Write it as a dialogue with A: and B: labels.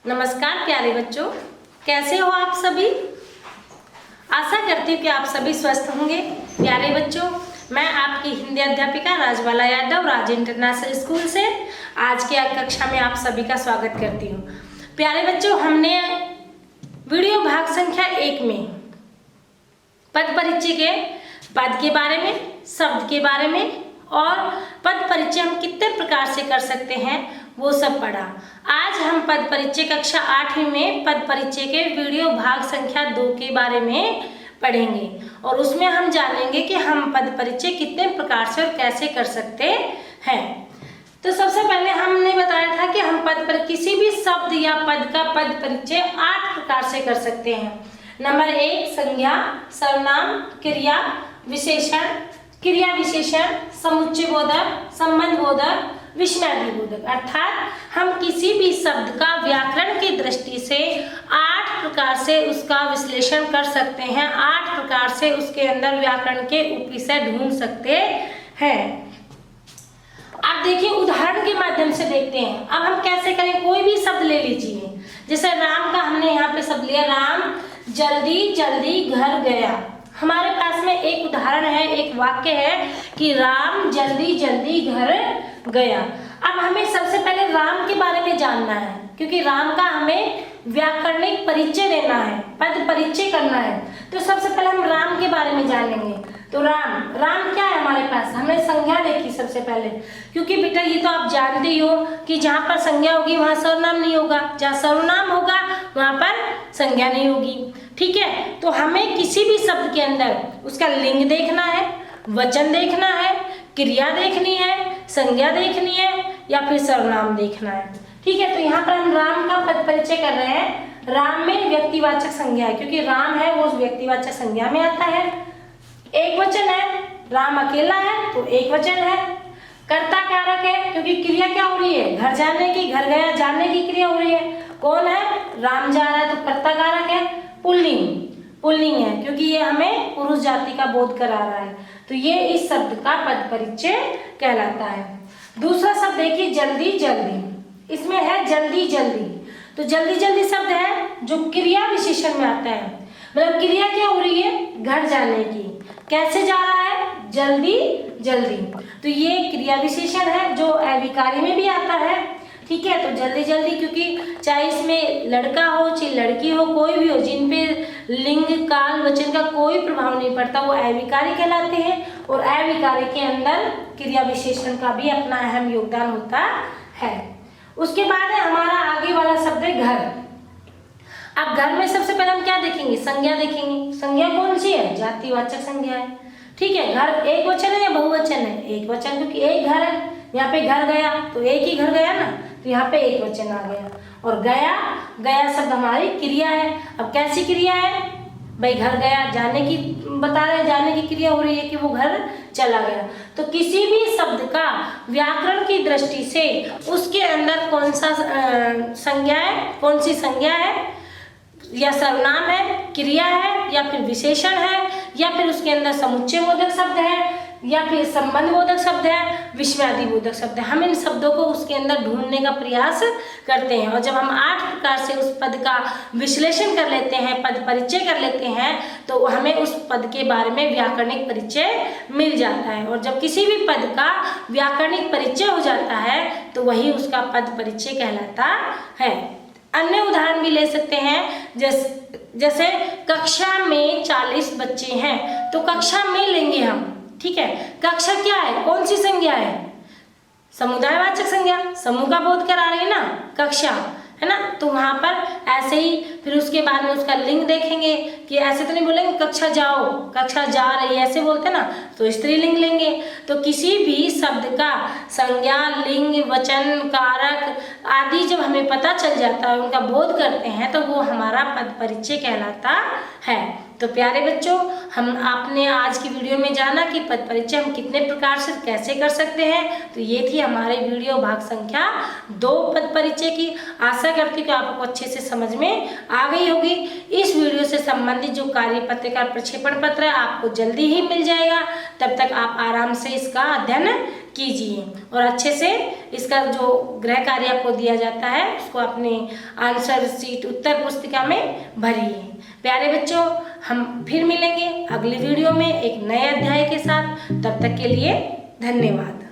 A: नमस्कार प्यारे बच्चों, कैसे हो आप सभी। आशा करती हूँ कि आप सभी स्वस्थ होंगे। प्यारे बच्चों, मैं आपकी हिंदी अध्यापिका राजबाला यादव राज इंटरनेशनल स्कूल से आज की कक्षा में आप सभी का स्वागत करती हूँ। प्यारे बच्चों, हमने वीडियो भाग संख्या 1 में पद परिचय के पद के बारे में, शब्द के बारे में और पद परिचय हम कितने प्रकार से कर सकते हैं वो सब पढ़ा। आज हम पद परिचय कक्षा 8 में पद परिचय के वीडियो भाग संख्या 2 के बारे में पढ़ेंगे और उसमें हम जानेंगे कि हम पद परिचय कितने प्रकार से और कैसे कर सकते हैं। तो सबसे पहले हमने बताया था कि हम पद पर किसी भी शब्द या पद का पद परिचय 8 प्रकार से कर सकते हैं। नंबर 1 संज्ञा, सर्वनाम, क्रिया विशेषण, क्रिया विशेषण, समुच्चय बोधक, संबंध बोधक, विस्मयादि बोधक। अर्थात हम किसी भी शब्द का व्याकरण की दृष्टि से 8 प्रकार से उसका विश्लेषण कर सकते हैं, 8 प्रकार से उसके अंदर व्याकरण के उपविषय ढूंढ सकते हैं। आप देखिए, उदाहरण के माध्यम से देखते हैं। अब हम कैसे करें, कोई भी शब्द ले लीजिए। जैसे राम का हमने यहाँ पे शब्द लिया, राम जल्दी जल्दी घर गया। हमारे पास में एक उदाहरण है, एक वाक्य है कि राम जल्दी जल्दी घर गया। अब हमें सबसे पहले राम के बारे में जानना है, क्योंकि राम का हमें व्याकरणिक परिचय देना है, पद परिचय करना है। तो सबसे पहले हम राम के बारे में जानेंगे। तो राम क्या है हमारे पास, हमने संज्ञा देखी सबसे पहले, क्योंकि बेटा ये तो आप जानते ही हो कि जहाँ पर संज्ञा होगी वहाँ सर्वनाम नहीं होगा, जहाँ सर्वनाम होगा वहाँ पर संज्ञा नहीं होगी। ठीक है, तो हमें किसी भी शब्द के अंदर उसका लिंग देखना है, वचन देखना है, क्रिया देखनी है, संज्ञा देखनी है या फिर सर्वनाम देखना है। ठीक है, तो यहाँ पर हम राम का पद परिचय कर रहे हैं। राम में व्यक्तिवाचक संज्ञा है, क्योंकि राम है वो व्यक्तिवाचक संज्ञा में आता है। एक वचन है, राम अकेला है तो एक वचन है। कर्ता कारक है, क्योंकि क्रिया क्या हो रही है, घर जाने की, घर गया जाने की क्रिया हो रही है। कौन है, राम जा रहा है तो कर्ता कारक है। पुल्लिंग है, क्योंकि ये हमें पुरुष जाति का बोध करा रहा है। तो ये इस शब्द का पद परिचय कहलाता है। दूसरा शब्द देखिए, जल्दी जल्दी। इसमें है जल्दी जल्दी, तो जल्दी जल्दी शब्द है जो क्रिया विशेषण में आता है। मतलब क्रिया क्या हो रही है, घर जाने की। कैसे जा रहा है, जल्दी जल्दी। तो ये क्रिया विशेषण है जो अविकारी में भी आता है। ठीक है, तो जल्दी जल्दी, क्योंकि चाहे इसमें लड़का हो चाहे लड़की हो, कोई भी हो, जिन पे लिंग काल वचन का कोई प्रभाव नहीं पड़ता, वो अविकारी कहलाते हैं। और अविकारी के अंदर क्रिया विशेषण का भी अपना अहम योगदान होता है। उसके बाद है हमारा आगे वाला शब्द है घर। अब घर में सबसे पहले हम क्या देखेंगे, संज्ञा देखेंगे। संज्ञा कौन सी है, जातिवाचक संज्ञा है। ठीक है, घर एक वचन है या बहुवचन है, एक वचन, क्योंकि एक घर है। यहाँ पे घर गया तो एक ही घर गया ना, तो यहाँ पे एक वचन आ गया। और गया शब्द हमारी क्रिया है। अब कैसी क्रिया है भाई, घर गया, जाने की बता रहे, जाने की क्रिया हो रही है कि वो घर चला गया। तो किसी भी शब्द का व्याकरण की दृष्टि से उसके अंदर कौन सा संज्ञा है, कौन सी संज्ञा है, या सर्वनाम है, क्रिया है, या फिर विशेषण है, या फिर उसके अंदर समुच्चय बोधक शब्द है, या फिर संबंध बोधक शब्द है, विस्मयादि बोधक शब्द है। हम इन शब्दों को उसके अंदर ढूंढने का प्रयास करते हैं। और जब हम 8 प्रकार से उस पद का विश्लेषण कर लेते हैं, पद परिचय कर लेते हैं, तो हमें उस पद के बारे में व्याकरणिक परिचय मिल जाता है। और जब किसी भी पद का व्याकरणिक परिचय हो जाता है तो वही उसका पद परिचय कहलाता है। अन्य उदाहरण भी ले सकते हैं, जैसे कक्षा में 40 बच्चे हैं, तो कक्षा में लेंगे हम। ठीक है, कक्षा क्या है, कौन सी संज्ञा है, समुदायवाचक संज्ञा, समूह का बोध करा रही है ना कक्षा, है ना। तो वहाँ पर ऐसे ही फिर उसके बाद में उसका लिंग देखेंगे कि ऐसे तो नहीं बोलेंगे कक्षा जाओ, कक्षा जा रही है, ऐसे बोलते ना, तो स्त्रीलिंग लेंगे। तो किसी भी शब्द का संज्ञा, लिंग, वचन, कारक आदि जब हमें पता चल जाता है, उनका बोध करते हैं, तो वो हमारा पद परिचय कहलाता है। तो प्यारे बच्चों, आपने आज की वीडियो में जाना कि पद परिचय हम कितने प्रकार से कैसे कर सकते हैं। तो ये थी हमारे वीडियो भाग संख्या 2 पद परिचय की। आशा करती हूँ कि आपको अच्छे से समझ में आ गई होगी। इस वीडियो से संबंधित जो कार्य पत्रिका प्रक्षेपण पत्र है आपको जल्दी ही मिल जाएगा। तब तक आप आराम से इसका अध्ययन कीजिए और अच्छे से इसका जो गृह कार्य आपको दिया जाता है उसको अपने आंसर शीट उत्तर पुस्तिका में भरिए। प्यारे बच्चों, हम फिर मिलेंगे अगली वीडियो में एक नए अध्याय के साथ। तब तक के लिए धन्यवाद।